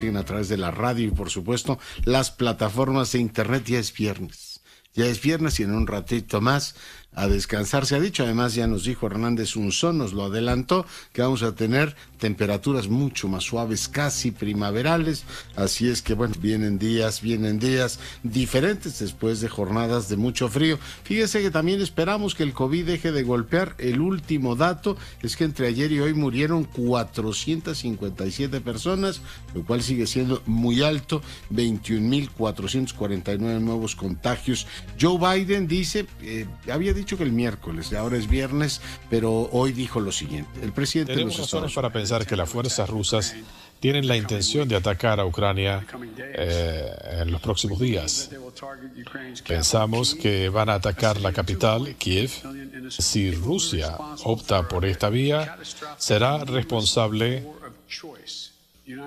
a través de la radio y por supuesto las plataformas de internet. Ya es viernes. Ya es viernes y en un ratito más a descansar se ha dicho. Además ya nos dijo Hernández Unzón, nos lo adelantó, que vamos a tener temperaturas mucho más suaves, casi primaverales. Así es que bueno, vienen días diferentes después de jornadas de mucho frío. Fíjese que también esperamos que el COVID deje de golpear. El último dato es que entre ayer y hoy murieron 457 personas, lo cual sigue siendo muy alto. 21.449 nuevos contagios. Joe Biden dice, había dicho que el miércoles, ahora es viernes, pero hoy dijo lo siguiente. El presidente de los Tenemos razones para pensar que las fuerzas rusas tienen la intención de atacar a Ucrania en los próximos días. Pensamos que van a atacar la capital, Kiev. Si Rusia opta por esta vía, será responsable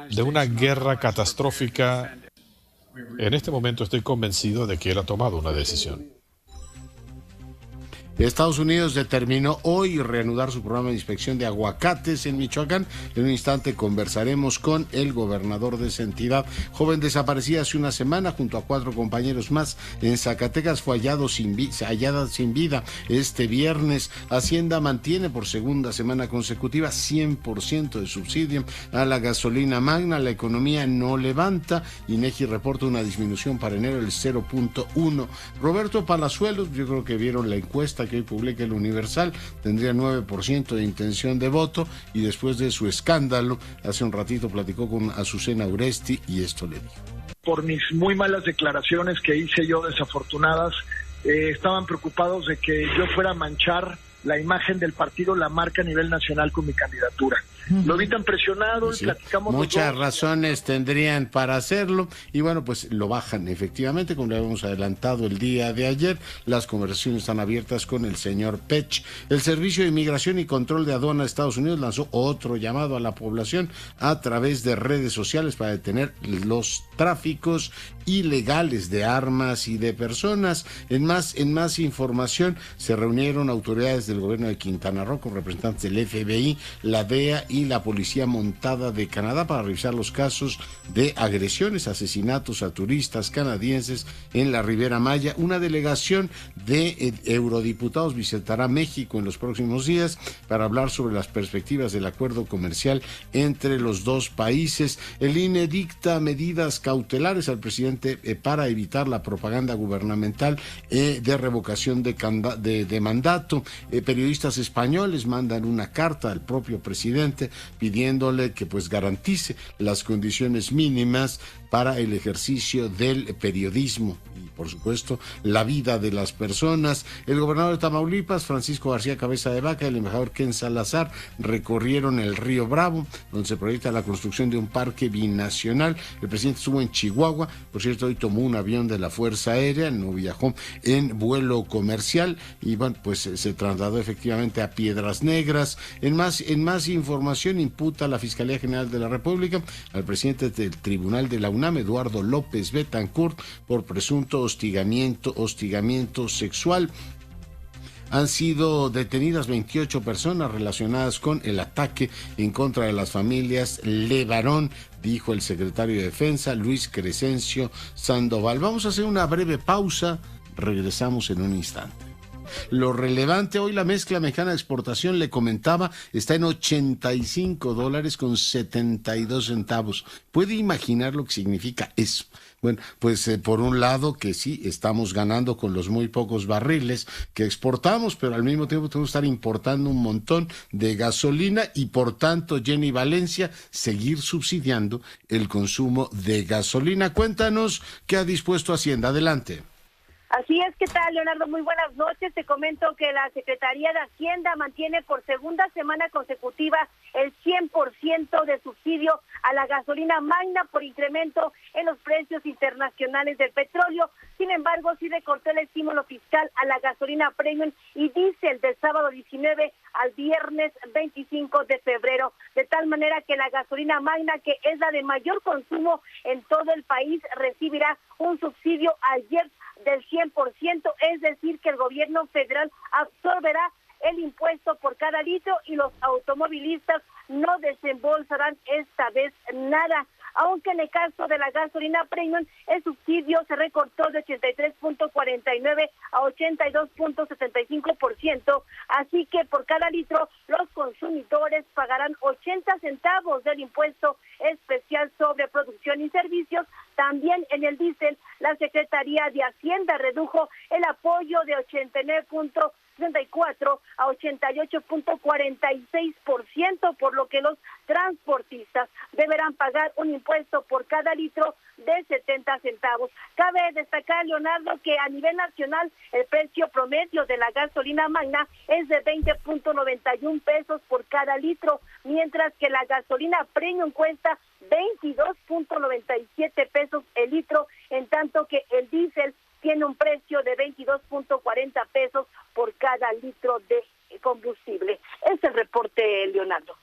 de una guerra catastrófica. En este momento estoy convencido de que él ha tomado una decisión. Estados Unidos determinó hoy reanudar su programa de inspección de aguacates en Michoacán. En un instante conversaremos con el gobernador de esa entidad. Joven desaparecida hace una semana junto a 4 compañeros más en Zacatecas fue hallada sin vida este viernes. Hacienda mantiene por segunda semana consecutiva 100% de subsidio a la gasolina magna. La economía no levanta. INEGI reporta una disminución para enero del 0.1. Roberto Palazuelos, yo creo que vieron la encuesta que hoy publica el Universal, tendría 9% de intención de voto y después de su escándalo, hace un ratito platicó con Azucena Uresti y esto le dijo. Por mis muy malas declaraciones que hice yo, desafortunadas, estaban preocupados de que yo fuera a manchar la imagen del partido, la marca a nivel nacional con mi candidatura. Lo vi tan presionado, sí, platicamos. Muchas razones tendrían para hacerlo y bueno, pues lo bajan efectivamente, como le habíamos adelantado el día de ayer. Las conversaciones están abiertas con el señor Pech. El Servicio de Inmigración y Control de Aduana de Estados Unidos lanzó otro llamado a la población a través de redes sociales para detener los tráficos ilegales de armas y de personas. En más información, se reunieron autoridades del gobierno de Quintana Roo con representantes del FBI, la DEA y la Policía Montada de Canadá para revisar los casos de agresiones, asesinatos a turistas canadienses en la Riviera Maya. Una delegación de eurodiputados visitará México en los próximos días para hablar sobre las perspectivas del acuerdo comercial entre los dos países. El INE dicta medidas cautelares al presidente para evitar la propaganda gubernamental de revocación de mandato. Periodistas españoles mandan una carta al propio presidente pidiéndole que pues garantice las condiciones mínimas para el ejercicio del periodismo y por supuesto la vida de las personas. El gobernador de Tamaulipas, Francisco García Cabeza de Vaca, y el embajador Ken Salazar recorrieron el río Bravo, donde se proyecta la construcción de un parque binacional. El presidente estuvo en Chihuahua, por cierto, hoy tomó un avión de la Fuerza Aérea, no viajó en vuelo comercial y bueno, pues se trasladó efectivamente a Piedras Negras. En más información, imputa a la Fiscalía General de la República al presidente del Tribunal de la UNAM, Eduardo López Betancourt, por presunto hostigamiento sexual. Han sido detenidas 28 personas relacionadas con el ataque en contra de las familias Levarón, dijo el secretario de Defensa, Luis Crescencio Sandoval. Vamos a hacer una breve pausa, regresamos en un instante. Lo relevante hoy, la mezcla mexicana de exportación, le comentaba, está en $85.72. ¿Puede imaginar lo que significa eso? Bueno, pues por un lado que sí, estamos ganando con los muy pocos barriles que exportamos, pero al mismo tiempo tenemos que estar importando un montón de gasolina y por tanto, Jenny Valencia, seguir subsidiando el consumo de gasolina. Cuéntanos qué ha dispuesto Hacienda. Adelante. Así es, ¿qué tal, Leonardo? Muy buenas noches. Te comento que la Secretaría de Hacienda mantiene por segunda semana consecutiva el 100% de subsidio a la gasolina magna por incremento en los precios internacionales del petróleo. Sin embargo, sí recortó el estímulo fiscal a la gasolina premium y diésel del sábado 19 al viernes 25 de febrero, de tal manera que la gasolina magna, que es la de mayor consumo en todo el país, recibirá un subsidio ayer del 100%, es decir, que el gobierno federal absorberá el impuesto por cada litro y los automovilistas no desembolsarán esta vez nada. aunque en el caso de la gasolina premium el subsidio se recortó de 83.49 a 82.75%, así que por cada litro los consumidores pagarán 80 centavos del impuesto especial sobre producción y servicios. También en el diésel, la Secretaría de Hacienda redujo el apoyo de 89.64 a 88.46%, por lo que los transportistas deberán pagar un impuesto por cada litro de 70 centavos. Cabe destacar, Leonardo, que a nivel nacional el precio promedio de la gasolina magna es de 20.91 pesos por cada litro, mientras que la gasolina premium cuesta 22.97 pesos el litro, en tanto que el diésel tiene un precio de 22.40 pesos por cada litro de combustible. Es el reporte, Leonardo.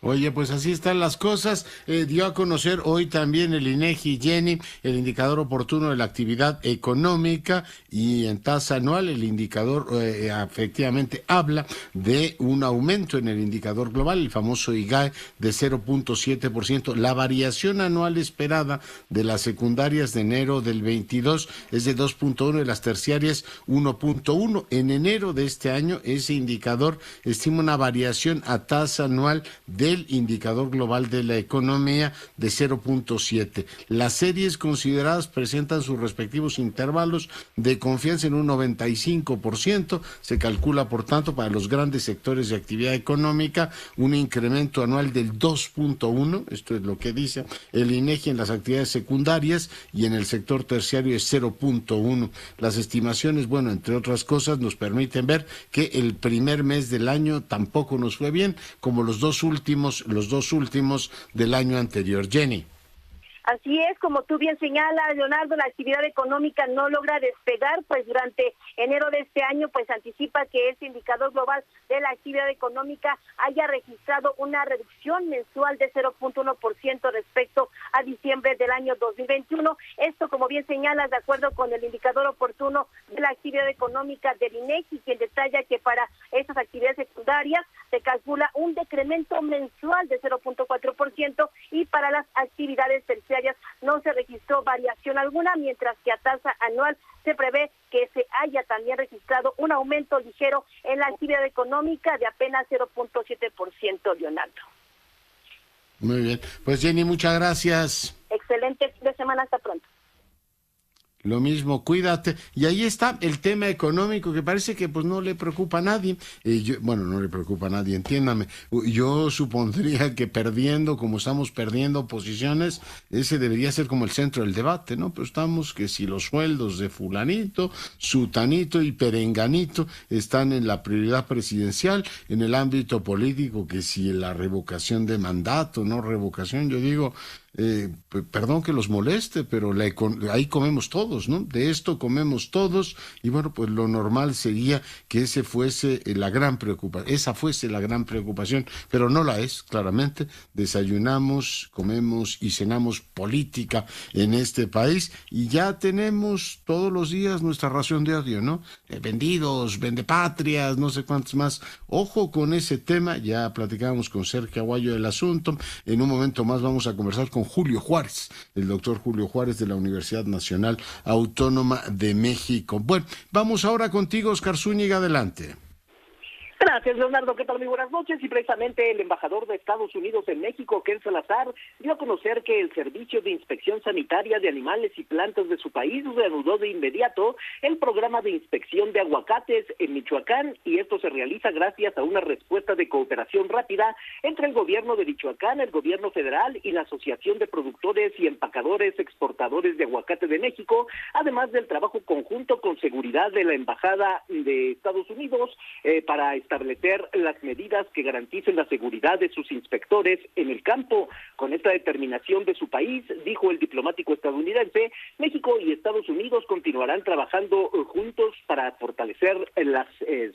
Oye, pues así están las cosas. Dio a conocer hoy también el INEGI, Jenny, el indicador oportuno de la actividad económica, y en tasa anual el indicador efectivamente habla de un aumento en el indicador global, el famoso IGAE, de 0.7%. La variación anual esperada de las secundarias de enero del 22 es de 2.1 y las terciarias 1.1. En enero de este año ese indicador estima una variación a tasa anual del indicador global de la economía de 0.7. Las series consideradas presentan sus respectivos intervalos de confianza en un 95%. Se calcula, por tanto, para los grandes sectores de actividad económica un incremento anual del 2.1, esto es lo que dice el INEGI en las actividades secundarias, y en el sector terciario es 0.1. Las estimaciones, bueno, entre otras cosas, nos permiten ver que el primer mes del año tampoco nos fue bien, como los dos últimos del año anterior. Jenny. Así es, como tú bien señalas, Leonardo, la actividad económica no logra despegar, pues durante enero de este año, pues anticipa que este indicador global de la actividad económica haya registrado una reducción mensual de 0.1% respecto a diciembre del año 2021. Esto, como bien señalas, de acuerdo con el indicador oportuno de la actividad económica del INEGI, quien detalla que para estas actividades secundarias se calcula un decremento mensual de 0.4%, y para las actividades terciarias no se registró variación alguna, mientras que a tasa anual se prevé que se haya también registrado un aumento ligero en la actividad económica de apenas 0.7%, Leonardo. Muy bien, pues Jenny, muchas gracias. Excelente fin de semana, hasta pronto. Lo mismo, cuídate. Y ahí está el tema económico, que parece que pues no le preocupa a nadie. No le preocupa a nadie, entiéndame. Yo supondría que perdiendo, como estamos perdiendo posiciones, ese debería ser como el centro del debate, ¿no? Pero estamos que si los sueldos de fulanito, sutanito y perenganito están en la prioridad presidencial, en el ámbito político, que si la revocación de mandato, no revocación, yo digo... perdón que los moleste, pero ahí comemos todos, ¿no? De esto comemos todos, y bueno, pues lo normal sería que esa fuese la gran preocupación, pero no la es, claramente. Desayunamos, comemos y cenamos política en este país, y ya tenemos todos los días nuestra ración de odio, ¿no? Vendidos, vendepatrias, no sé cuántos más. Ojo con ese tema, ya platicábamos con Sergio Aguayo del asunto. En un momento más vamos a conversar con Julio Juárez, el doctor Julio Juárez de la Universidad Nacional Autónoma de México. Bueno, vamos ahora contigo, Oscar Zúñiga, adelante. Gracias, Leonardo. ¿Qué tal? Muy buenas noches. Y precisamente el embajador de Estados Unidos en México, Ken Salazar, dio a conocer que el Servicio de Inspección Sanitaria de Animales y Plantas de su país reanudó de inmediato el programa de inspección de aguacates en Michoacán, y esto se realiza gracias a una respuesta de cooperación rápida entre el gobierno de Michoacán, el gobierno federal y la Asociación de Productores y Empacadores Exportadores de Aguacate de México, además del trabajo conjunto con seguridad de la Embajada de Estados Unidos para establecer las medidas que garanticen la seguridad de sus inspectores en el campo. Con esta determinación de su país, dijo el diplomático estadounidense, México y Estados Unidos continuarán trabajando juntos para fortalecer las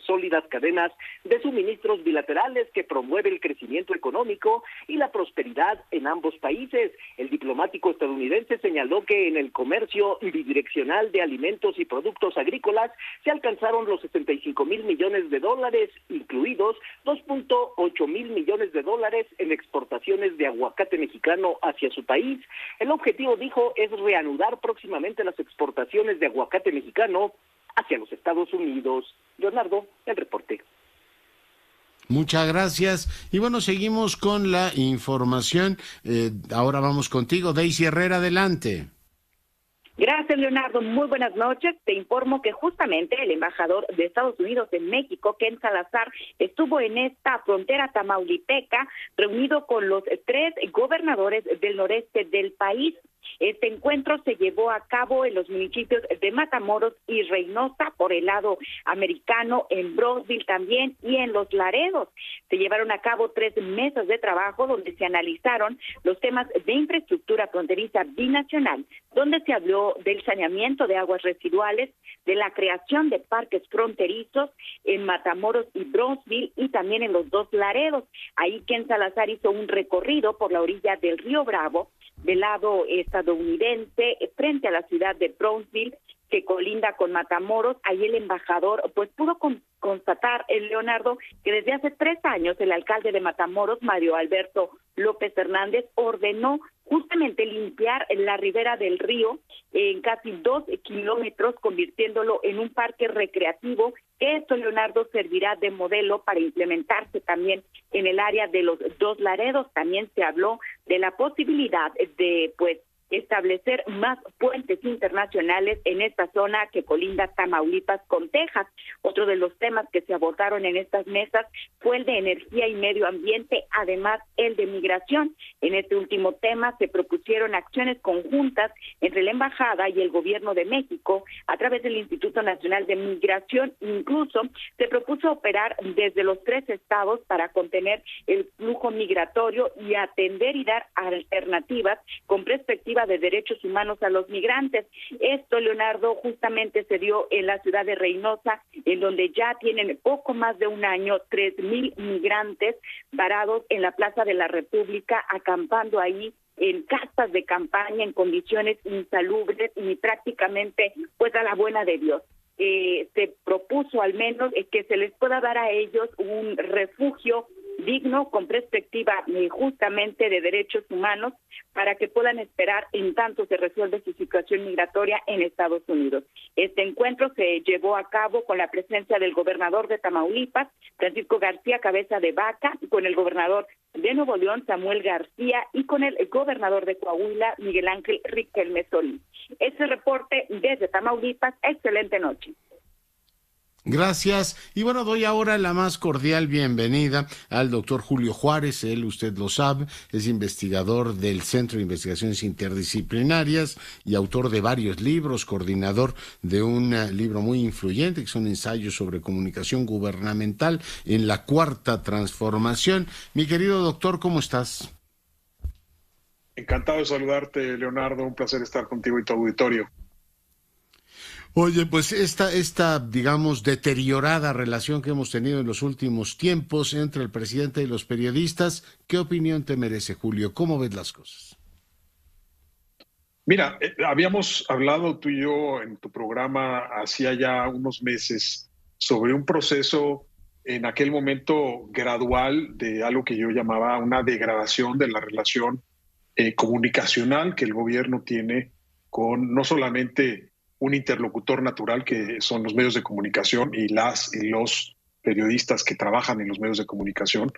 sólidas cadenas de suministros bilaterales que promueve el crecimiento económico y la prosperidad en ambos países. El diplomático diplomático estadounidense señaló que en el comercio bidireccional de alimentos y productos agrícolas se alcanzaron los 65,000 millones de dólares, incluidos 2.8 mil millones de dólares en exportaciones de aguacate mexicano hacia su país. El objetivo, dijo, es reanudar próximamente las exportaciones de aguacate mexicano hacia los Estados Unidos. Leonardo, el reporte. Muchas gracias. Y bueno, seguimos con la información. Ahora vamos contigo, Daisy Herrera, adelante. Gracias, Leonardo. Muy buenas noches. Te informo que justamente el embajador de Estados Unidos en México, Ken Salazar, estuvo en esta frontera tamaulipeca reunido con los 3 gobernadores del noreste del país. Este encuentro se llevó a cabo en los municipios de Matamoros y Reynosa, por el lado americano, en Brownsville también y en Los Laredos. Se llevaron a cabo 3 mesas de trabajo donde se analizaron los temas de infraestructura fronteriza binacional, donde se habló del saneamiento de aguas residuales, de la creación de parques fronterizos en Matamoros y Brownsville y también en los 2 Laredos. Ahí Ken Salazar hizo un recorrido por la orilla del río Bravo, del lado estadounidense, frente a la ciudad de Brownsville, que colinda con Matamoros. Ahí el embajador pues pudo constatar, Leonardo, que desde hace 3 años el alcalde de Matamoros, Mario Alberto López Hernández, ordenó justamente limpiar la ribera del río en casi 2 kilómetros, convirtiéndolo en un parque recreativo. Esto, Leonardo, servirá de modelo para implementarse también en el área de los 2 Laredos. También se habló de la posibilidad de establecer más puentes internacionales en esta zona que colinda Tamaulipas con Texas. Otro de los temas que se abordaron en estas mesas fue el de energía y medio ambiente, además el de migración. En este último tema se propusieron acciones conjuntas entre la Embajada y el Gobierno de México a través del Instituto Nacional de Migración. Incluso se propuso operar desde los 3 estados para contener el flujo migratorio y atender y dar alternativas con perspectiva de derechos humanos a los migrantes. Esto, Leonardo, justamente se dio en la ciudad de Reynosa, en donde ya tienen poco más de un año 3,000 migrantes varados en la Plaza de la República, acampando ahí en casas de campaña en condiciones insalubres y prácticamente pues a la buena de Dios. Se propuso al menos que se les pueda dar a ellos un refugio digno con perspectiva justamente de derechos humanos para que puedan esperar en tanto se resuelve su situación migratoria en Estados Unidos. Este encuentro se llevó a cabo con la presencia del gobernador de Tamaulipas, Francisco García Cabeza de Vaca, con el gobernador de Nuevo León, Samuel García, y con el gobernador de Coahuila, Miguel Ángel Riquelme Solís. Este reporte desde Tamaulipas. Excelente noche. Gracias. Y bueno, doy ahora la más cordial bienvenida al doctor Julio Juárez. Él, usted lo sabe, es investigador del Centro de Investigaciones Interdisciplinarias y autor de varios libros, coordinador de un libro muy influyente que son ensayos sobre comunicación gubernamental en la Cuarta Transformación. Mi querido doctor, ¿cómo estás? Encantado de saludarte, Leonardo. Un placer estar contigo y tu auditorio. Oye, pues esta, digamos, deteriorada relación que hemos tenido en los últimos tiempos entre el presidente y los periodistas, ¿qué opinión te merece, Julio? ¿Cómo ves las cosas? Mira, habíamos hablado tú y yo en tu programa hacía ya unos meses sobre un proceso en aquel momento gradual de algo que yo llamaba una degradación de la relación comunicacional que el gobierno tiene con no solamente un interlocutor natural que son los medios de comunicación y las y los periodistas que trabajan en los medios de comunicación.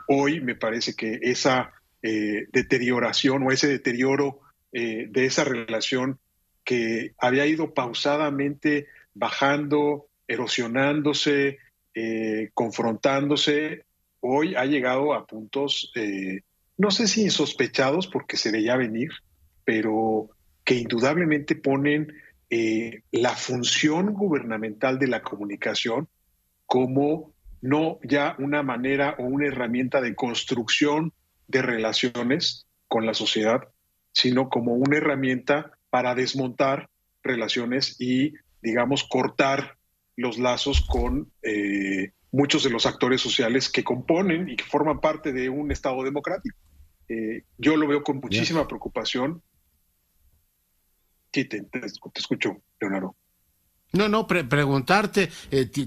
Hoy me parece que esa deterioración o ese deterioro de esa relación que había ido pausadamente bajando, erosionándose, confrontándose, hoy ha llegado a puntos, no sé si insospechados porque se veía venir, pero que indudablemente ponen la función gubernamental de la comunicación como no ya una manera o una herramienta de construcción de relaciones con la sociedad, sino como una herramienta para desmontar relaciones y, digamos, cortar los lazos con muchos de los actores sociales que componen y que forman parte de un Estado democrático. Yo lo veo con muchísima preocupación. Sí, te escucho, Leonardo. No, preguntarte,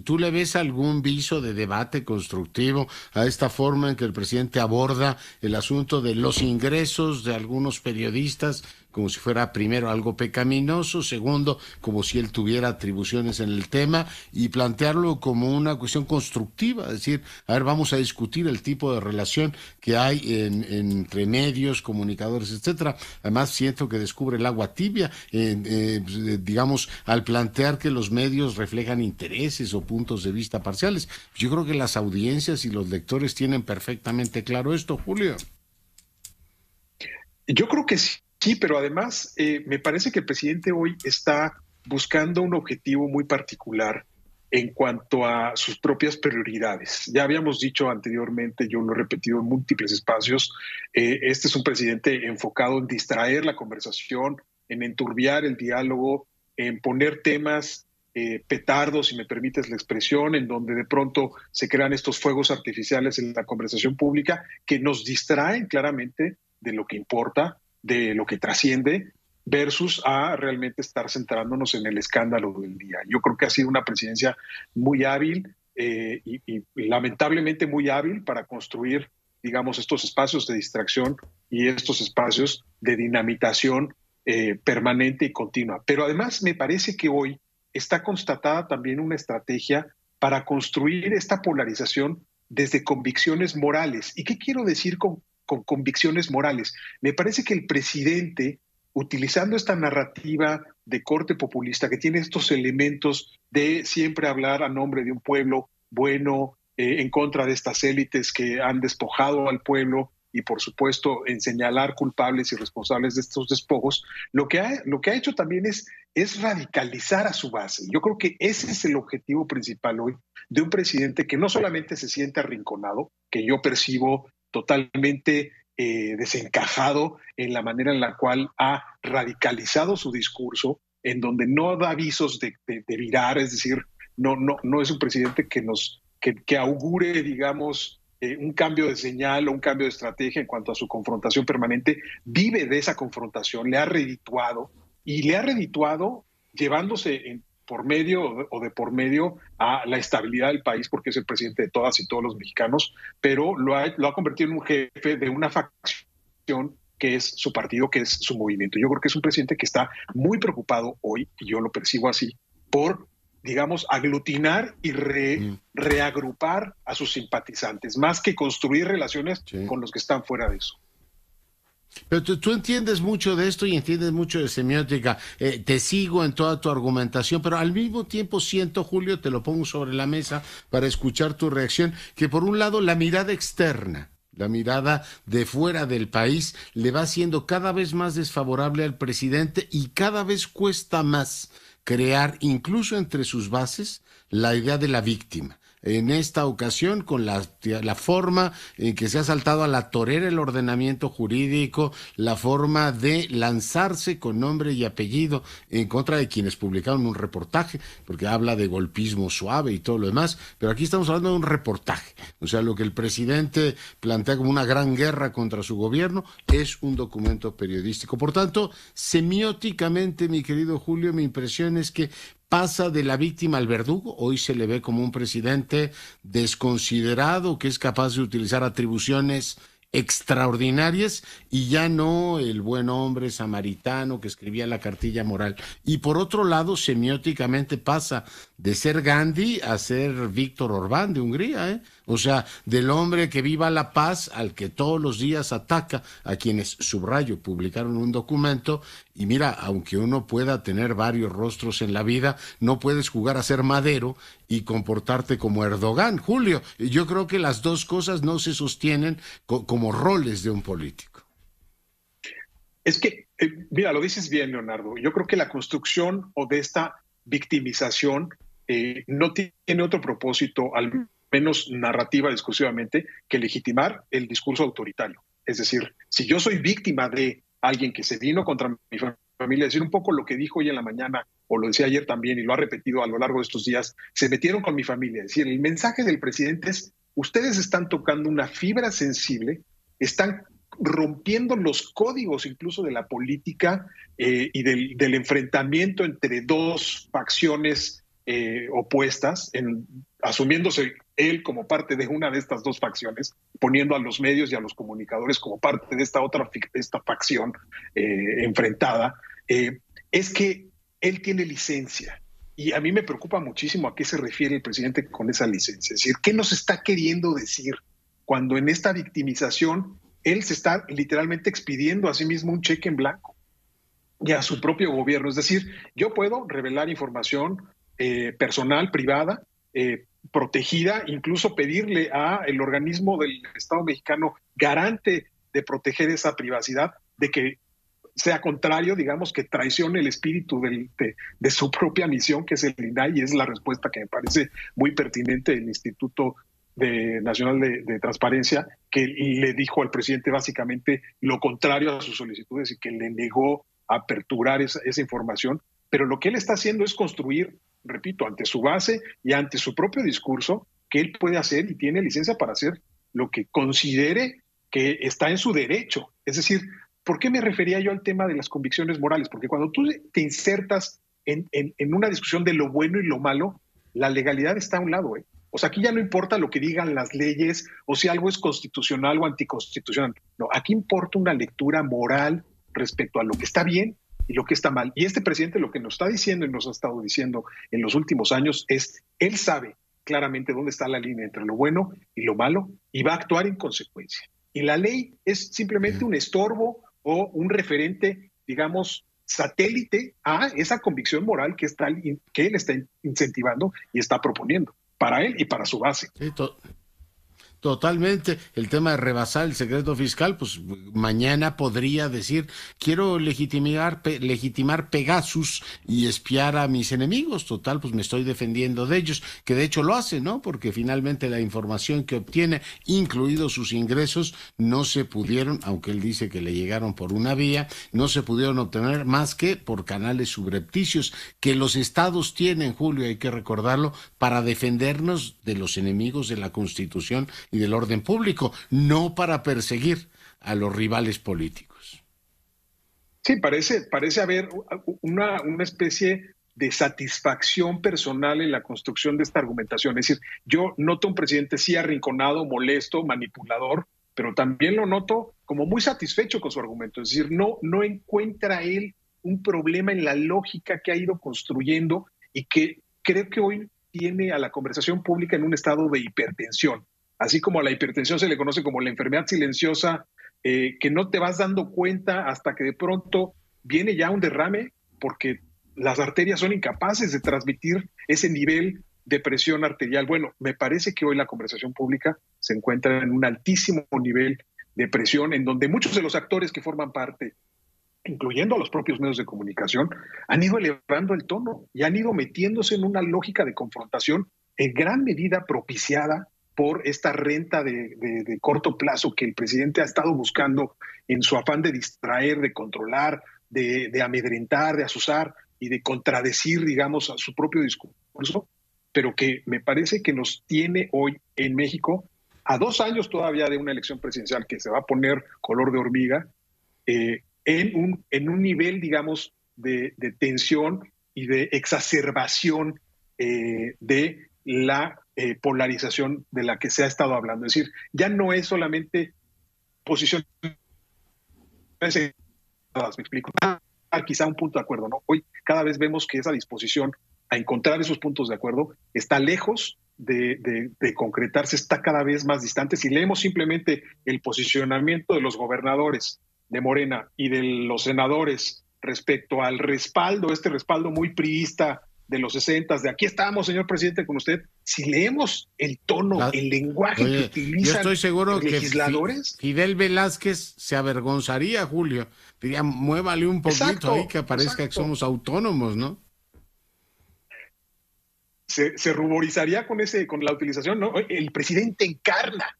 ¿tú le ves algún viso de debate constructivo a esta forma en que el presidente aborda el asunto de los ingresos de algunos periodistas, como si fuera primero algo pecaminoso, segundo, como si él tuviera atribuciones en el tema, y plantearlo como una cuestión constructiva, es decir, a ver, vamos a discutir el tipo de relación que hay entre medios, comunicadores, etcétera? Además, siento que descubre el agua tibia, digamos, al plantear que los medios reflejan intereses o puntos de vista parciales. Yo creo que las audiencias y los lectores tienen perfectamente claro esto, Julio. Yo creo que sí, pero además me parece que el presidente hoy está buscando un objetivo muy particular en cuanto a sus propias prioridades. Ya habíamos dicho anteriormente, yo lo he repetido en múltiples espacios, este es un presidente enfocado en distraer la conversación, en enturbiar el diálogo, en poner temas petardos, si me permites la expresión, en donde de pronto se crean estos fuegos artificiales en la conversación pública que nos distraen claramente de lo que importa, de lo que trasciende, versus a realmente estar centrándonos en el escándalo del día. Yo creo que ha sido una presidencia muy hábil y lamentablemente muy hábil para construir, digamos, estos espacios de distracción y estos espacios de dinamitación permanente y continua. Pero además me parece que hoy está constatada también una estrategia para construir esta polarización desde convicciones morales. ¿Y qué quiero decir con convicciones morales? Me parece que el presidente, utilizando esta narrativa de corte populista que tiene estos elementos de siempre hablar a nombre de un pueblo bueno, en contra de estas élites que han despojado al pueblo y, por supuesto, en señalar culpables y responsables de estos despojos, lo que ha hecho también es radicalizar a su base. Yo creo que ese es el objetivo principal hoy de un presidente que no solamente se siente arrinconado, que yo percibo totalmente desencajado en la manera en la cual ha radicalizado su discurso, en donde no da avisos de virar, es decir, no es un presidente que augure, digamos, un cambio de señal o un cambio de estrategia en cuanto a su confrontación permanente. Vive de esa confrontación, le ha redituado llevándose por medio a la estabilidad del país, porque es el presidente de todas y todos los mexicanos, pero lo ha convertido en un jefe de una facción que es su partido, que es su movimiento. Yo creo que es un presidente que está muy preocupado hoy, y yo lo percibo así, por, digamos, aglutinar y reagrupar a sus simpatizantes, más que construir relaciones con los que están fuera de eso. Pero tú entiendes mucho de esto y entiendes mucho de semiótica. Te sigo en toda tu argumentación, pero al mismo tiempo siento, Julio, te lo pongo sobre la mesa para escuchar tu reacción, que por un lado la mirada externa, la mirada de fuera del país, le va siendo cada vez más desfavorable al presidente y cada vez cuesta más crear, incluso entre sus bases, la idea de la víctima. En esta ocasión, con la forma en que se ha saltado a la torera el ordenamiento jurídico, la forma de lanzarse con nombre y apellido en contra de quienes publicaron un reportaje, porque habla de golpismo suave y todo lo demás, pero aquí estamos hablando de un reportaje. O sea, lo que el presidente plantea como una gran guerra contra su gobierno es un documento periodístico. Por tanto, semióticamente, mi querido Julio, mi impresión es que pasa de la víctima al verdugo. Hoy se le ve como un presidente desconsiderado que es capaz de utilizar atribuciones extraordinarias y ya no el buen hombre samaritano que escribía la cartilla moral. Y por otro lado, semióticamente pasa de ser Gandhi a ser Víctor Orbán de Hungría, O sea, del hombre que viva la paz al que todos los días ataca a quienes, subrayo, publicaron un documento. Y mira, aunque uno pueda tener varios rostros en la vida, no puedes jugar a ser Madero y comportarte como Erdogan, Julio. Yo creo que las dos cosas no se sostienen como roles de un político. Es que, mira, lo dices bien, Leonardo. Yo creo que la construcción o de esta victimización no tiene otro propósito, al menos narrativa discursivamente, que legitimar el discurso autoritario. Es decir, si yo soy víctima de alguien que se vino contra mi familia, decir un poco lo que dijo hoy en la mañana, o lo decía ayer también, y lo ha repetido a lo largo de estos días, se metieron con mi familia. Es decir, el mensaje del presidente es: ustedes están tocando una fibra sensible, están rompiendo los códigos incluso de la política y del enfrentamiento entre dos facciones opuestas, asumiéndose él como parte de una de estas dos facciones, poniendo a los medios y a los comunicadores como parte de esta facción enfrentada, es que él tiene licencia. Y a mí me preocupa muchísimo a qué se refiere el presidente con esa licencia. Es decir, ¿qué nos está queriendo decir cuando en esta victimización él se está literalmente expidiendo a sí mismo un cheque en blanco y a su propio gobierno? Es decir, yo puedo revelar información personal, privada, protegida, incluso pedirle al organismo del Estado mexicano garante de proteger esa privacidad, de que sea contrario, digamos, que traicione el espíritu de su propia misión, que es el INAI, y es la respuesta que me parece muy pertinente del Instituto Nacional de Transparencia, que le dijo al presidente básicamente lo contrario a sus solicitudes y que le negó aperturar esa información. Pero lo que él está haciendo es construir, repito, ante su base y ante su propio discurso, que él puede hacer y tiene licencia para hacer lo que considere que está en su derecho. Es decir, ¿por qué me refería yo al tema de las convicciones morales? Porque cuando tú te insertas en una discusión de lo bueno y lo malo, la legalidad está a un lado, ¿eh? O sea, aquí ya no importa lo que digan las leyes o si algo es constitucional o anticonstitucional. No, aquí importa una lectura moral respecto a lo que está bien y lo que está mal. Y este presidente lo que nos está diciendo y nos ha estado diciendo en los últimos años es, él sabe claramente dónde está la línea entre lo bueno y lo malo y va a actuar en consecuencia. Y la ley es simplemente un estorbo o un referente, digamos, satélite a esa convicción moral que él está incentivando y está proponiendo para él y para su base. Sí, totalmente. El tema de rebasar el secreto fiscal, pues mañana podría decir, quiero legitimar Pegasus y espiar a mis enemigos. Total, pues me estoy defendiendo de ellos, que de hecho lo hace, ¿no? Porque finalmente la información que obtiene, incluidos sus ingresos, no se pudieron, aunque él dice que le llegaron por una vía, no se pudieron obtener más que por canales subrepticios que los estados tienen, Julio, hay que recordarlo, para defendernos de los enemigos de la Constitución y del orden público, no para perseguir a los rivales políticos. Sí, parece haber una especie de satisfacción personal en la construcción de esta argumentación. Es decir, yo noto un presidente sí arrinconado, molesto, manipulador, pero también lo noto como muy satisfecho con su argumento. Es decir, no encuentra él un problema en la lógica que ha ido construyendo y que creo que hoy tiene a la conversación pública en un estado de hipertensión. Así como a la hipertensión se le conoce como la enfermedad silenciosa, que no te vas dando cuenta hasta que de pronto viene ya un derrame porque las arterias son incapaces de transmitir ese nivel de presión arterial. Bueno, me parece que hoy la conversación pública se encuentra en un altísimo nivel de presión, en donde muchos de los actores que forman parte, incluyendo a los propios medios de comunicación, han ido elevando el tono y han ido metiéndose en una lógica de confrontación en gran medida propiciada por esta renta de corto plazo que el presidente ha estado buscando en su afán de distraer, de controlar, de amedrentar, de asusar y de contradecir, digamos, a su propio discurso, pero que me parece que nos tiene hoy en México, a 2 años todavía de una elección presidencial que se va a poner color de hormiga, en un nivel, digamos, de tensión y de exacerbación de la polarización de la que se ha estado hablando. Es decir, ya no es solamente posiciones, me explico, quizá un punto de acuerdo, ¿no? Hoy cada vez vemos que esa disposición a encontrar esos puntos de acuerdo está lejos de concretarse, está cada vez más distante. Si leemos simplemente el posicionamiento de los gobernadores de Morena y de los senadores respecto al respaldo, este respaldo muy priista de los 60s, de aquí estamos, señor presidente, con usted. Si leemos el tono, el lenguaje que utilizan yo estoy seguro los legisladores... que Fidel Velázquez se avergonzaría, Julio. Diría, muévale un poquito, exacto, ahí que aparezca que somos autónomos, ¿no? Se ruborizaría con la utilización, ¿no? El presidente encarna.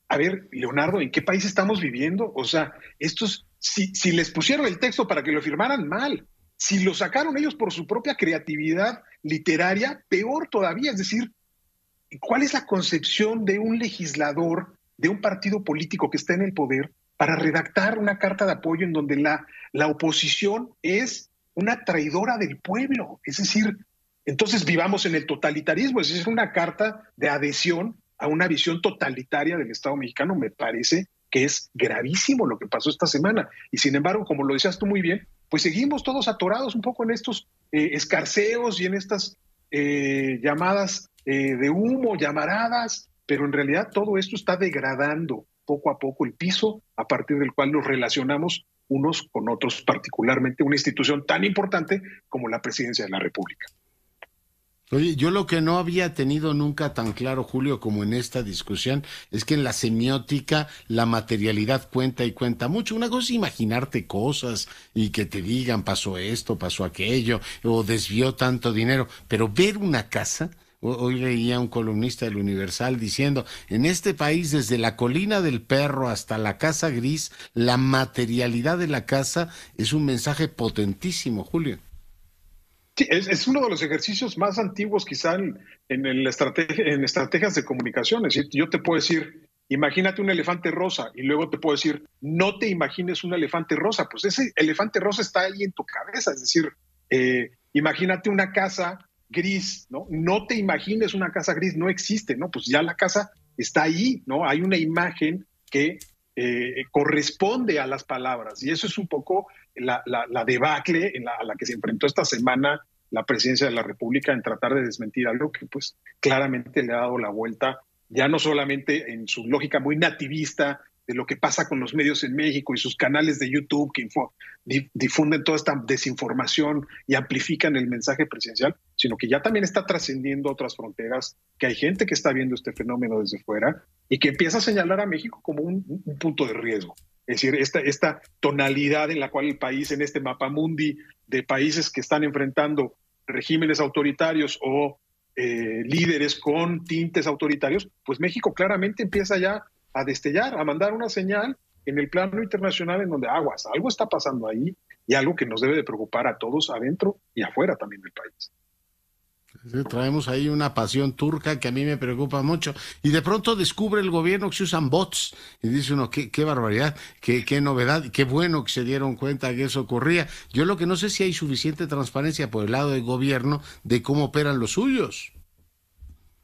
A ver, Leonardo, ¿en qué país estamos viviendo? O sea, estos, si les pusieron el texto para que lo firmaran, mal. Si lo sacaron ellos por su propia creatividad literaria, peor todavía. Es decir, ¿cuál es la concepción de un legislador, de un partido político que está en el poder, para redactar una carta de apoyo en donde la oposición es una traidora del pueblo. Es decir, entonces vivamos en el totalitarismo, es decir, una carta de adhesión a una visión totalitaria del Estado mexicano. Me parece que es gravísimo lo que pasó esta semana. Y sin embargo, como lo decías tú muy bien, pues seguimos todos atorados un poco en estos escarceos y en estas llamadas de humo, llamaradas, pero en realidad todo esto está degradando poco a poco el piso a partir del cual nos relacionamos unos con otros, particularmente una institución tan importante como la Presidencia de la República. Oye, yo lo que no había tenido nunca tan claro, Julio, como en esta discusión, es que en la semiótica la materialidad cuenta y cuenta mucho. Una cosa es imaginarte cosas y que te digan pasó esto, pasó aquello, o desvió tanto dinero, pero ver una casa. Hoy leía un columnista del Universal diciendo, en este país, desde la colina del perro hasta la casa gris, la materialidad de la casa es un mensaje potentísimo, Julio. Sí, es uno de los ejercicios más antiguos quizá en estrategias de comunicación. Es decir, yo te puedo decir, imagínate un elefante rosa, y luego te puedo decir, no te imagines un elefante rosa. Pues ese elefante rosa está ahí en tu cabeza. Es decir, imagínate una casa gris, ¿no? No te imagines una casa gris, no existe, ¿no? Pues ya la casa está ahí, ¿no? Hay una imagen que corresponde a las palabras, y eso es un poco la debacle a la que se enfrentó esta semana la Presidencia de la República en tratar de desmentir algo que pues claramente le ha dado la vuelta, ya no solamente en su lógica muy nativista de lo que pasa con los medios en México y sus canales de YouTube que difunden toda esta desinformación y amplifican el mensaje presidencial, sino que ya también está trascendiendo otras fronteras, que hay gente que está viendo este fenómeno desde fuera y que empieza a señalar a México como un punto de riesgo. Es decir, esta tonalidad en la cual el país, en este mapamundi de países que están enfrentando regímenes autoritarios o líderes con tintes autoritarios, pues México claramente empieza ya a destellar, a mandar una señal en el plano internacional en donde aguas, algo está pasando ahí y algo que nos debe de preocupar a todos adentro y afuera también del país. Sí, traemos ahí una pasión turca que a mí me preocupa mucho. Y de pronto descubre el gobierno que se usan bots. Y dice uno, qué barbaridad, qué novedad, qué bueno que se dieron cuenta que eso ocurría. Yo lo que no sé si hay suficiente transparencia por el lado del gobierno de cómo operan los suyos.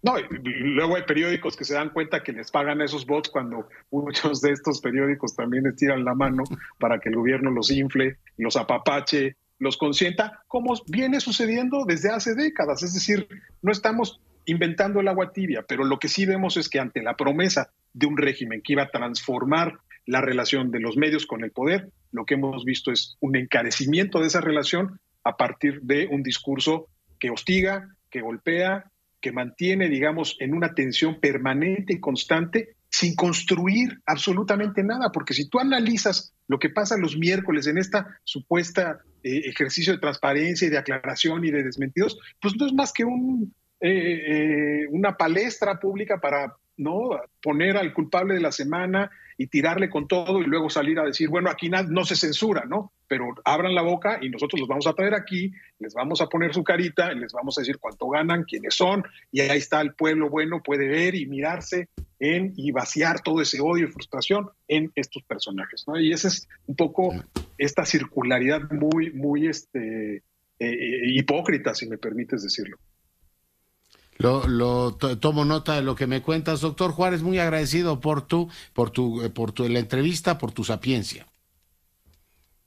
No, y luego hay periódicos que se dan cuenta que les pagan a esos bots cuando muchos de estos periódicos también les tiran la mano para que el gobierno los infle, los apapache, los consienta, como viene sucediendo desde hace décadas. Es decir, no estamos inventando el agua tibia, pero lo que sí vemos es que ante la promesa de un régimen que iba a transformar la relación de los medios con el poder, lo que hemos visto es un encarecimiento de esa relación a partir de un discurso que hostiga, que golpea, que mantiene, digamos, en una tensión permanente y constante, sin construir absolutamente nada, porque si tú analizas lo que pasa los miércoles en esta supuesta ejercicio de transparencia y de aclaración y de desmentidos, pues no es más que una palestra pública para no poner al culpable de la semana y tirarle con todo y luego salir a decir, bueno, aquí no se censura, ¿no? Pero abran la boca y nosotros los vamos a traer aquí, les vamos a poner su carita, les vamos a decir cuánto ganan, quiénes son, y ahí está el pueblo bueno, puede ver y mirarse y vaciar todo ese odio y frustración en estos personajes, ¿no? Y esa es un poco esta circularidad muy, muy hipócrita, si me permites decirlo. Tomo nota de lo que me cuentas, doctor Juárez, muy agradecido por la entrevista, por tu sapiencia.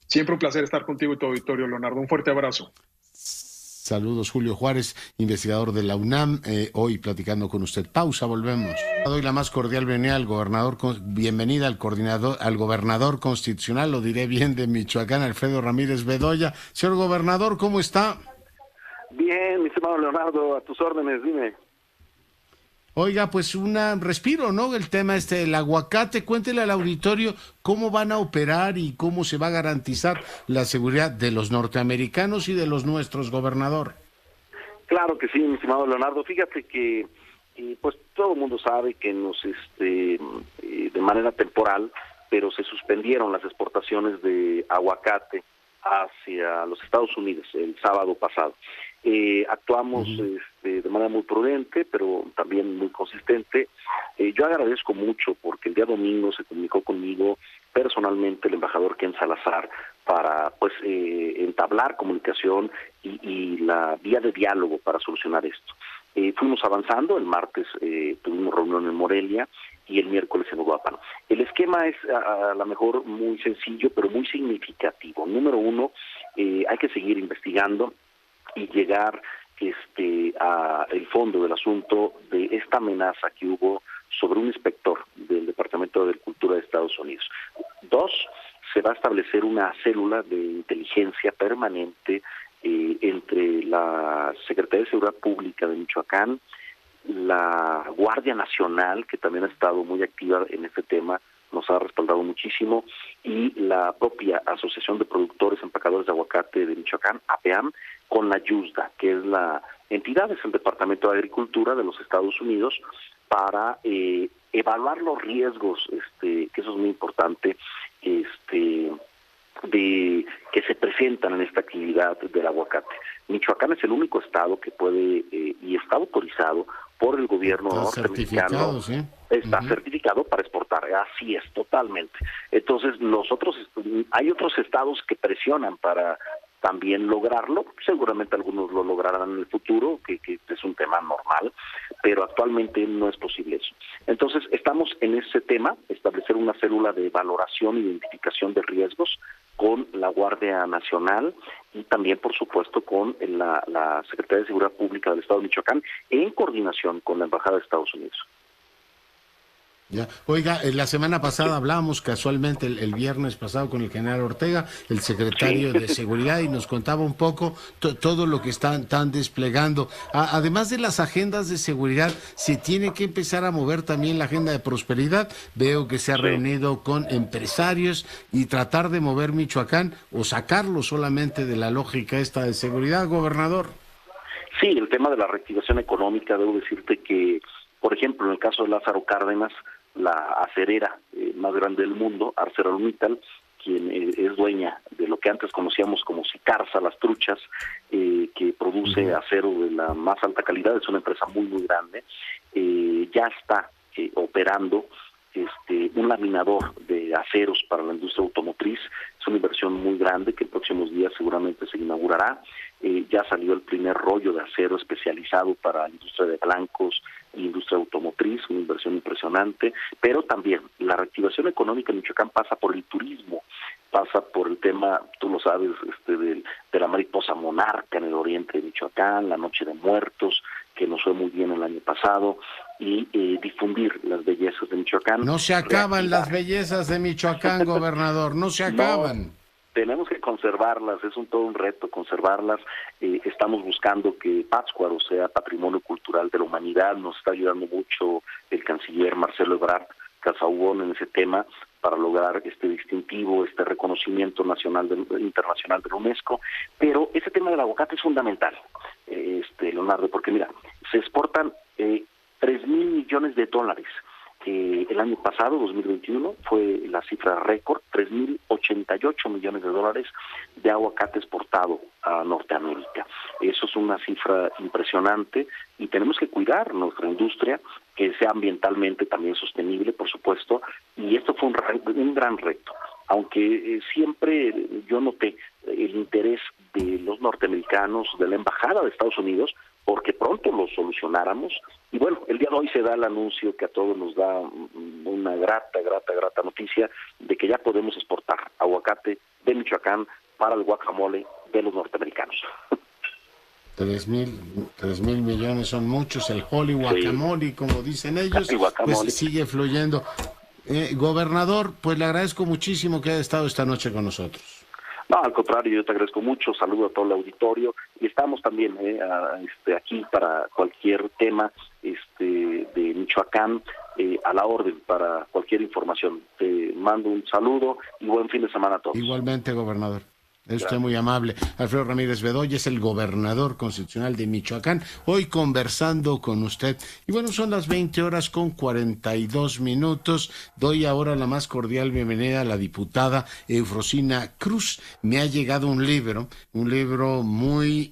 Siempre un placer estar contigo y tu auditorio, Leonardo. Un fuerte abrazo. Saludos, Julio Juárez, investigador de la UNAM, hoy platicando con usted. Pausa, volvemos. Doy la más cordial bienvenida al al gobernador constitucional, lo diré bien, de Michoacán, Alfredo Ramírez Bedoya. Señor gobernador, ¿cómo está? Bien, mi estimado Leonardo, a tus órdenes, dime. Oiga, pues un respiro, ¿no? El tema del aguacate. Cuéntele al auditorio cómo van a operar y cómo se va a garantizar la seguridad de los norteamericanos y de los nuestros, gobernador. Claro que sí, mi estimado Leonardo. Fíjate que pues todo el mundo sabe que de manera temporal, pero se suspendieron las exportaciones de aguacate hacia los Estados Unidos el sábado pasado. Actuamos de manera muy prudente, pero también muy consistente. Yo agradezco mucho porque el día domingo se comunicó conmigo personalmente el embajador Ken Salazar para pues entablar comunicación y la vía de diálogo para solucionar esto. Fuimos avanzando, el martes tuvimos reunión en Morelia y el miércoles en Uruapan. El esquema es a lo mejor muy sencillo, pero muy significativo. Número uno, hay que seguir investigando y llegar a el fondo del asunto de esta amenaza que hubo sobre un inspector del Departamento de Agricultura de Estados Unidos. Dos, se va a establecer una célula de inteligencia permanente entre la Secretaría de Seguridad Pública de Michoacán, la Guardia Nacional, que también ha estado muy activa en este tema, nos ha respaldado muchísimo, y la propia Asociación de Productores Empacadores de Aguacate de Michoacán, APEAM, con la YUSDA, que es la entidad, es el Departamento de Agricultura de los Estados Unidos, para evaluar los riesgos, que eso es muy importante, de que se presentan en esta actividad del aguacate. Michoacán es el único estado que puede y está autorizado por el gobierno norteamericano. ¿Sí? Está certificado para exportar, así es, totalmente. Entonces, hay otros estados que presionan para también lograrlo, seguramente algunos lo lograrán en el futuro, que es un tema normal, pero actualmente no es posible eso. Entonces, estamos en ese tema, establecer una célula de valoración e identificación de riesgos con la Guardia Nacional y también, por supuesto, con la Secretaría de Seguridad Pública del Estado de Michoacán, en coordinación con la Embajada de Estados Unidos. Ya. Oiga, la semana pasada hablábamos casualmente el viernes pasado con el general Ortega, el secretario de Seguridad, y nos contaba un poco todo lo que están desplegando. Además de las agendas de seguridad, se tiene que empezar a mover también la agenda de prosperidad. Veo que se ha reunido con empresarios y tratar de mover Michoacán o sacarlo solamente de la lógica esta de seguridad, gobernador. Sí, el tema de la reactivación económica, debo decirte que, por ejemplo, en el caso de Lázaro Cárdenas, la acerera más grande del mundo, ArcelorMittal, quien es dueña de lo que antes conocíamos como Sicarsa, las truchas, que produce acero de la más alta calidad, es una empresa muy, muy grande, ya está operando un laminador de aceros para la industria automotriz. Es una inversión muy grande que en próximos días seguramente se inaugurará. Ya salió el primer rollo de acero especializado para la industria de blancos e industria automotriz, una inversión impresionante, pero también la reactivación económica en Michoacán pasa por el turismo, pasa por el tema, tú lo sabes, de la mariposa monarca en el oriente de Michoacán, la Noche de Muertos, que nos fue muy bien el año pasado, y difundir las bellezas de Michoacán. No se acaban las bellezas de Michoacán, gobernador, no se acaban. No, tenemos que conservarlas, es todo un reto conservarlas. Estamos buscando que Pátzcuaro sea patrimonio cultural de la humanidad. Nos está ayudando mucho el canciller Marcelo Ebrard Casaubon en ese tema para lograr este distintivo, este reconocimiento nacional internacional de la UNESCO. Pero ese tema del aguacate es fundamental, Leonardo, porque mira, se exportan 3,000 millones de dólares. El año pasado, 2021, fue la cifra récord, 3,088 millones de dólares de aguacate exportado a Norteamérica. Eso es una cifra impresionante y tenemos que cuidar nuestra industria, que sea ambientalmente también sostenible, por supuesto, y esto fue un gran reto. Aunque siempre yo noté el interés de los norteamericanos, de la Embajada de Estados Unidos, porque pronto lo solucionáramos. Y bueno, el día de hoy se da el anuncio que a todos nos da una grata noticia de que ya podemos exportar aguacate de Michoacán para el guacamole de los norteamericanos. 3,000 millones son muchos, el holy guacamole, como dicen ellos, pues sigue fluyendo. Gobernador, pues le agradezco muchísimo que haya estado esta noche con nosotros. No, al contrario, yo te agradezco mucho, saludo a todo el auditorio y estamos también aquí para cualquier tema de Michoacán, a la orden para cualquier información. Te mando un saludo y buen fin de semana a todos. Igualmente, gobernador. Es usted muy amable. Alfredo Ramírez Bedoya es el gobernador constitucional de Michoacán, hoy conversando con usted. Y bueno, son las 20:42. Doy ahora la más cordial bienvenida a la diputada Eufrosina Cruz. Me ha llegado un libro muy,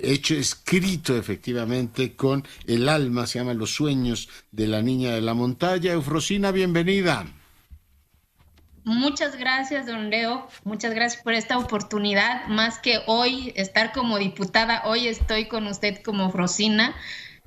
escrito efectivamente con el alma, se llama Los sueños de la niña de la montaña. Eufrosina, bienvenida. Muchas gracias, don Leo. Muchas gracias por esta oportunidad. Más que hoy estar como diputada, hoy estoy con usted como Frosina,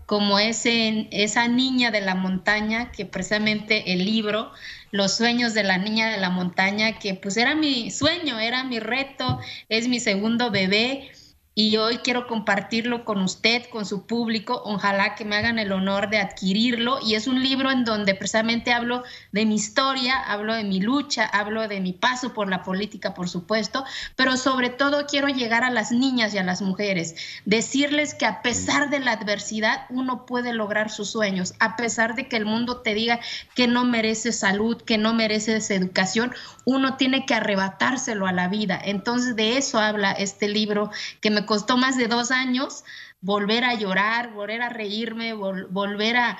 como esa niña de la montaña, que precisamente el libro, Los sueños de la niña de la montaña, que pues era mi sueño, era mi reto, es mi segundo bebé. Y hoy quiero compartirlo con usted, con su público. Ojalá que me hagan el honor de adquirirlo. Y es un libro en donde precisamente hablo de mi historia, hablo de mi lucha, hablo de mi paso por la política, por supuesto, pero sobre todo quiero llegar a las niñas y a las mujeres, decirles que a pesar de la adversidad uno puede lograr sus sueños, a pesar de que el mundo te diga que no mereces salud, que no mereces educación, uno tiene que arrebatárselo a la vida. Entonces de eso habla este libro, que me costó más de 2 años volver a llorar, volver a reírme, volver a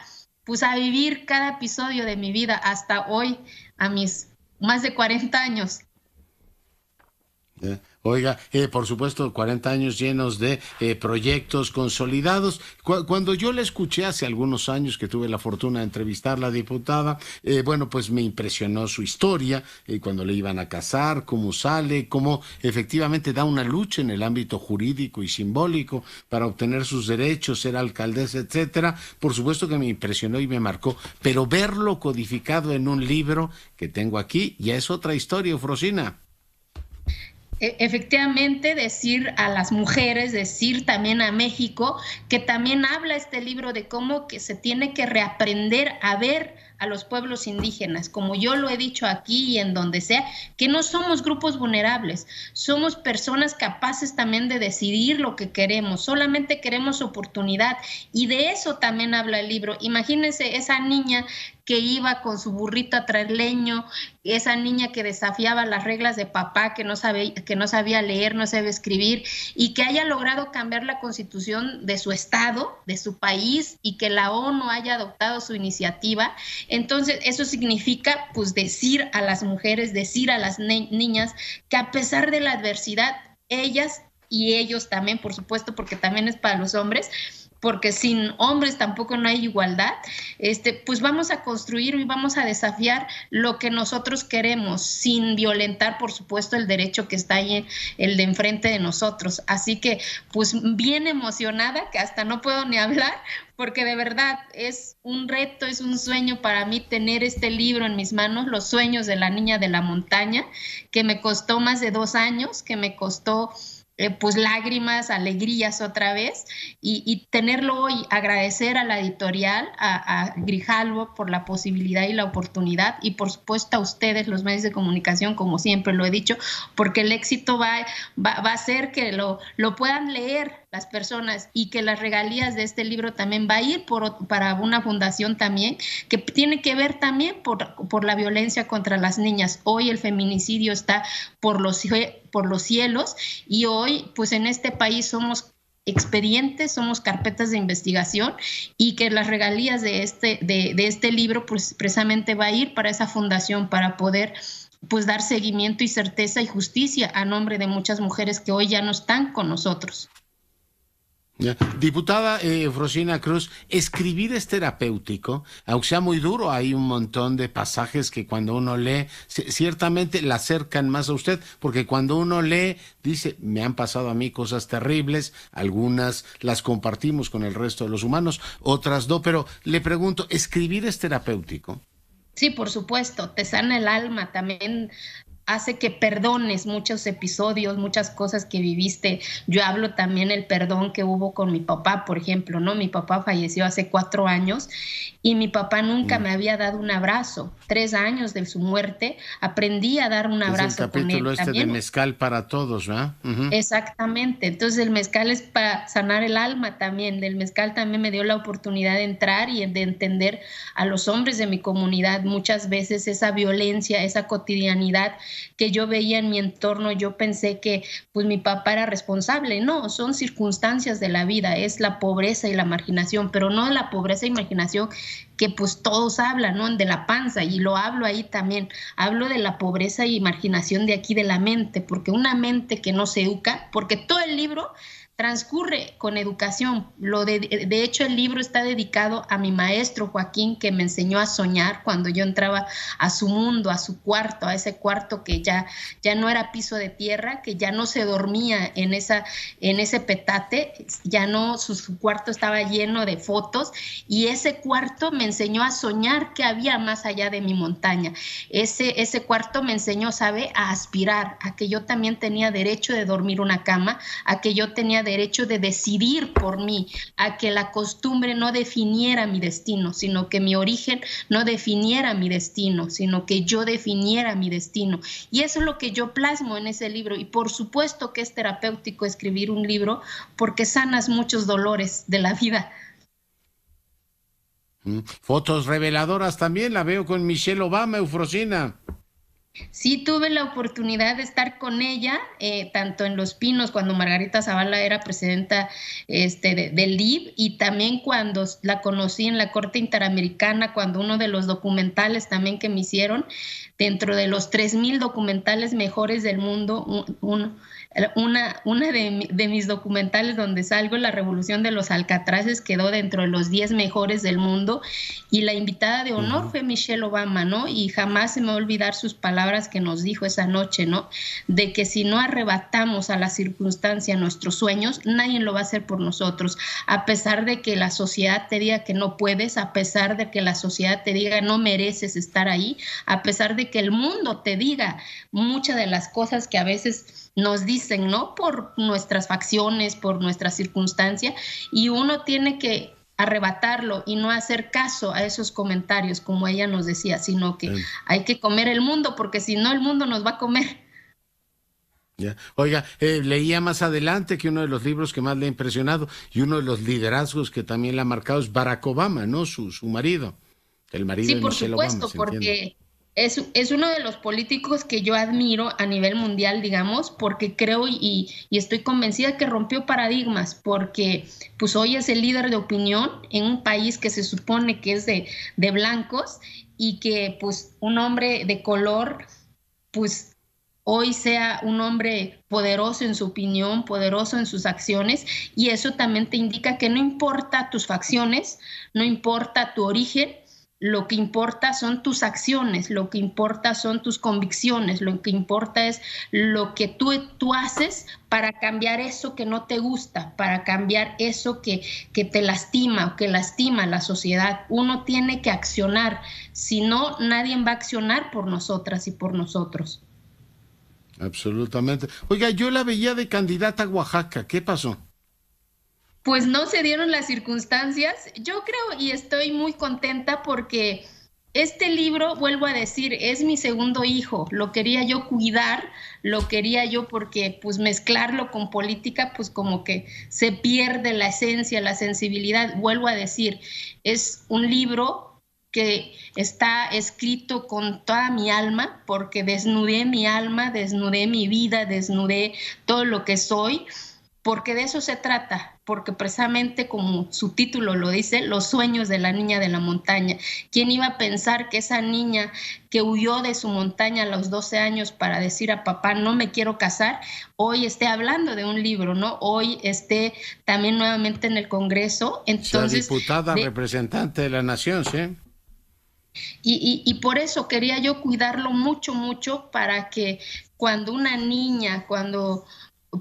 vivir cada episodio de mi vida hasta hoy, a mis más de 40 años. Oiga, por supuesto, 40 años llenos de proyectos consolidados. Cuando yo la escuché hace algunos años, que tuve la fortuna de entrevistar a la diputada, bueno, pues me impresionó su historia, cuando le iban a casar, cómo sale, cómo efectivamente da una lucha en el ámbito jurídico y simbólico para obtener sus derechos, ser alcaldesa, etcétera. Por supuesto que me impresionó y me marcó, pero verlo codificado en un libro que tengo aquí ya es otra historia, Frosina. Efectivamente, decir a las mujeres, decir también a México, que también habla este libro de cómo que se tiene que reaprender a ver a los pueblos indígenas, como yo lo he dicho aquí y en donde sea, que no somos grupos vulnerables, somos personas capaces también de decidir lo que queremos, solamente queremos oportunidad, y de eso también habla el libro. Imagínense esa niña que iba con su burrito a traer leño, esa niña que desafiaba las reglas de papá, que no sabía leer, no sabía escribir, y que haya logrado cambiar la constitución de su estado, de su país, y que la ONU haya adoptado su iniciativa. Entonces eso significa pues decir a las mujeres, decir a las niñas que a pesar de la adversidad, ellas y ellos también, por supuesto, porque también es para los hombres, porque sin hombres tampoco no hay igualdad, pues vamos a construir y vamos a desafiar lo que nosotros queremos, sin violentar, por supuesto, el derecho que está ahí, el de enfrente de nosotros. Así que, pues bien emocionada, que hasta no puedo ni hablar, porque de verdad es un reto, es un sueño para mí tener este libro en mis manos, Los sueños de la niña de la montaña, que me costó más de 2 años, que me costó pues lágrimas, alegrías otra vez, y tenerlo hoy, agradecer a la editorial, a Grijalbo por la posibilidad y la oportunidad, y por supuesto a ustedes, los medios de comunicación, como siempre lo he dicho, porque el éxito va a ser que lo puedan leer las personas, y que las regalías de este libro también va a ir para una fundación también, que tiene que ver también por la violencia contra las niñas. Hoy el feminicidio está por los cielos, y hoy pues en este país somos expedientes, somos carpetas de investigación, y que las regalías de este libro pues precisamente va a ir para esa fundación, para poder pues dar seguimiento y certeza y justicia a nombre de muchas mujeres que hoy ya no están con nosotros. Diputada Frosina Cruz, escribir es terapéutico, aunque sea muy duro. Hay un montón de pasajes que cuando uno lee, ciertamente la acercan más a usted, porque cuando uno lee, dice, me han pasado a mí cosas terribles, algunas las compartimos con el resto de los humanos, otras no, pero le pregunto, ¿escribir es terapéutico? Sí, por supuesto, te sana el alma, también hace que perdones muchos episodios, muchas cosas que viviste. Yo hablo también el perdón que hubo con mi papá, por ejemplo, ¿no? Mi papá falleció hace 4 años y mi papá nunca me había dado un abrazo. 3 años de su muerte, aprendí a dar un abrazo con él. El capítulo de mezcal para todos, ¿verdad? Exactamente. Entonces el mezcal es para sanar el alma también. Del mezcal también me dio la oportunidad de entrar y de entender a los hombres de mi comunidad. Muchas veces esa violencia, esa cotidianidad que yo veía en mi entorno, yo pensé que pues mi papá era responsable. No, son circunstancias de la vida, es la pobreza y la marginación, pero no la pobreza y marginación que pues todos hablan, ¿no? De la panza, y lo hablo ahí también. Hablo de la pobreza y marginación de aquí de la mente, porque una mente que no se educa, porque todo el libro transcurre con educación. De hecho, el libro está dedicado a mi maestro Joaquín, que me enseñó a soñar cuando yo entraba a su mundo, a su cuarto, a ese cuarto que ya no era piso de tierra, que ya no se dormía en ese petate, ya no, su cuarto estaba lleno de fotos, y ese cuarto me enseñó a soñar que había más allá de mi montaña. Ese cuarto me enseñó, ¿sabe?, a aspirar, a que yo también tenía derecho de dormir una cama, a que yo tenía derecho de decidir por mí, a que la costumbre no definiera mi destino, sino que mi origen no definiera mi destino, sino que yo definiera mi destino. Y eso es lo que yo plasmo en ese libro. Y por supuesto que es terapéutico escribir un libro, porque sanas muchos dolores de la vida. Fotos reveladoras también, la veo con Michelle Obama, Eufrosina. Sí, tuve la oportunidad de estar con ella, tanto en Los Pinos, cuando Margarita Zavala era presidenta del LIB, y también cuando la conocí en la Corte Interamericana, cuando uno de los documentales también que me hicieron, dentro de los 3,000 documentales mejores del mundo, una de mis documentales donde salgo, La Revolución de los Alcatraces, quedó dentro de los 10 mejores del mundo, y la invitada de honor fue Michelle Obama, ¿no? Y jamás se me va a olvidar sus palabras que nos dijo esa noche, ¿no? De que si no arrebatamos a la circunstancia nuestros sueños, nadie lo va a hacer por nosotros, a pesar de que la sociedad te diga que no puedes, a pesar de que la sociedad te diga no mereces estar ahí, a pesar de que el mundo te diga muchas de las cosas que a veces nos dicen, ¿no? Por nuestras facciones, por nuestra circunstancia, y uno tiene que arrebatarlo y no hacer caso a esos comentarios, como ella nos decía, sino que hay que comer el mundo, porque si no el mundo nos va a comer. Ya. Oiga, leía más adelante que uno de los libros que más le ha impresionado y uno de los liderazgos que también le ha marcado es Barack Obama, ¿no? Su marido, el marido de Michelle Obama. Sí, por supuesto, porque es uno de los políticos que yo admiro a nivel mundial, digamos, porque creo y estoy convencida que rompió paradigmas, porque pues hoy es el líder de opinión en un país que se supone que es de blancos, y que pues un hombre de color pues hoy sea un hombre poderoso en su opinión, poderoso en sus acciones, y eso también te indica que no importa tus facciones, no importa tu origen, lo que importa son tus acciones, lo que importa son tus convicciones, lo que importa es lo que tú haces para cambiar eso que no te gusta, para cambiar eso que te lastima o que lastima a la sociedad. Uno tiene que accionar, si no, nadie va a accionar por nosotras y por nosotros. Absolutamente. Oiga, yo la veía de candidata a Oaxaca, ¿qué pasó? Pues no se dieron las circunstancias. Yo creo y estoy muy contenta porque este libro, vuelvo a decir, es mi segundo hijo. Lo quería yo cuidar, lo quería yo porque pues mezclarlo con política pues como que se pierde la esencia, la sensibilidad. Vuelvo a decir, es un libro que está escrito con toda mi alma, porque desnudé mi alma, desnudé mi vida, desnudé todo lo que soy, porque de eso se trata, porque precisamente como su título lo dice, los sueños de la niña de la montaña. ¿Quién iba a pensar que esa niña que huyó de su montaña a los 12 años para decir a papá, no me quiero casar, hoy esté hablando de un libro, ¿no? Hoy esté también nuevamente en el Congreso. Entonces, sea diputada, representante de la nación, ¿sí? Y por eso quería yo cuidarlo mucho, mucho, para que cuando una niña, cuando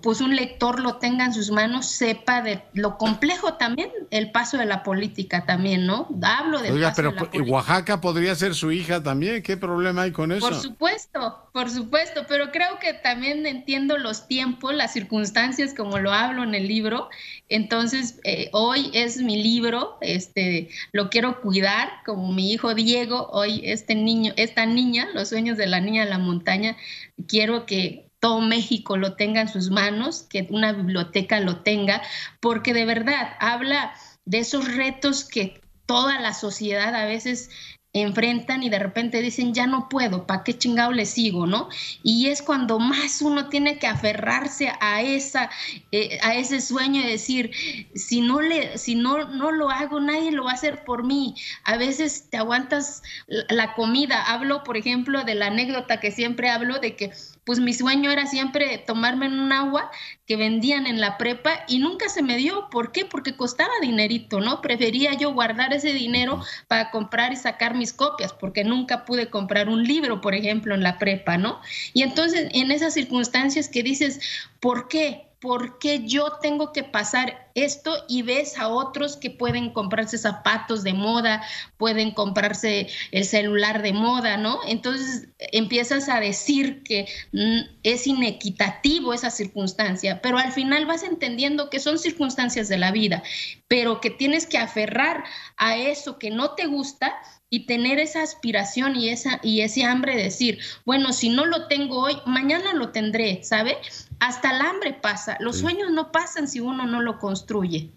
pues un lector lo tenga en sus manos, sepa de lo complejo también, el paso de la política también, ¿no? Hablo del paso de la política. Oaxaca podría ser su hija también, ¿qué problema hay con eso? Por supuesto, pero creo que también entiendo los tiempos, las circunstancias, como lo hablo en el libro. Entonces, hoy es mi libro, lo quiero cuidar, como mi hijo Diego, hoy esta niña, los sueños de la niña de la montaña, quiero que todo México lo tenga en sus manos, que una biblioteca lo tenga, porque de verdad habla de esos retos que toda la sociedad a veces enfrentan y de repente dicen, ya no puedo, ¿para qué chingado le sigo, no? Y es cuando más uno tiene que aferrarse a ese sueño de decir, si no lo hago, nadie lo va a hacer por mí. A veces te aguantas la comida. Hablo, por ejemplo, de la anécdota que siempre hablo de que pues mi sueño era siempre tomarme un agua que vendían en la prepa y nunca se me dio. ¿Por qué? Porque costaba dinerito, ¿no? Prefería yo guardar ese dinero para comprar y sacar mis copias, porque nunca pude comprar un libro, por ejemplo, en la prepa, ¿no? Y entonces, en esas circunstancias que dices, ¿por qué? ¿Por qué yo tengo que pasar esto? Y ves a otros que pueden comprarse zapatos de moda, pueden comprarse el celular de moda, ¿no? Entonces empiezas a decir que es inequitativo esa circunstancia, pero al final vas entendiendo que son circunstancias de la vida, pero que tienes que aferrar a eso que no te gusta y tener esa aspiración y ese hambre de decir, bueno, si no lo tengo hoy, mañana lo tendré, ¿sabe? Hasta el hambre pasa. Los sueños no pasan si uno no lo construye.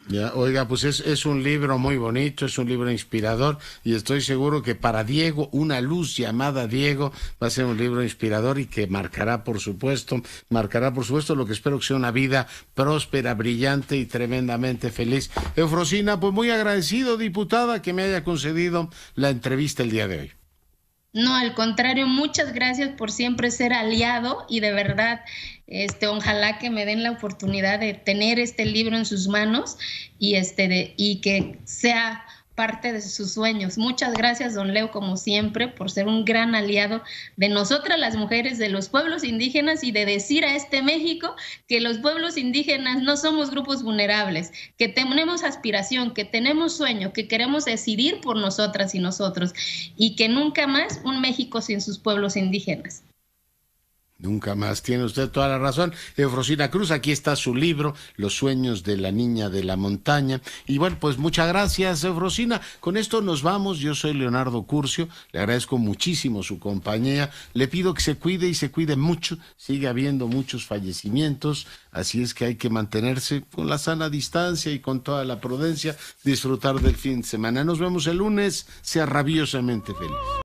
Ya, oiga, pues es un libro muy bonito, es un libro inspirador y estoy seguro que para Diego, Una luz llamada Diego, va a ser un libro inspirador y que marcará por supuesto lo que espero que sea una vida próspera, brillante y tremendamente feliz. Eufrosina, pues muy agradecido, diputada, que me haya concedido la entrevista el día de hoy. No, al contrario, muchas gracias por siempre ser aliado y de verdad, ojalá que me den la oportunidad de tener este libro en sus manos y que sea parte de sus sueños. Muchas gracias, don Leo, como siempre, por ser un gran aliado de nosotras las mujeres de los pueblos indígenas y de decir a este México que los pueblos indígenas no somos grupos vulnerables, que tenemos aspiración, que tenemos sueño, que queremos decidir por nosotras y nosotros y que nunca más un México sin sus pueblos indígenas. Nunca más, tiene usted toda la razón. Eufrosina Cruz, aquí está su libro, Los sueños de la niña de la montaña. Y bueno, pues muchas gracias, Eufrosina. Con esto nos vamos. Yo soy Leonardo Curcio, le agradezco muchísimo su compañía. Le pido que se cuide y se cuide mucho. Sigue habiendo muchos fallecimientos, así es que hay que mantenerse con la sana distancia y con toda la prudencia, disfrutar del fin de semana. Nos vemos el lunes, sea rabiosamente feliz.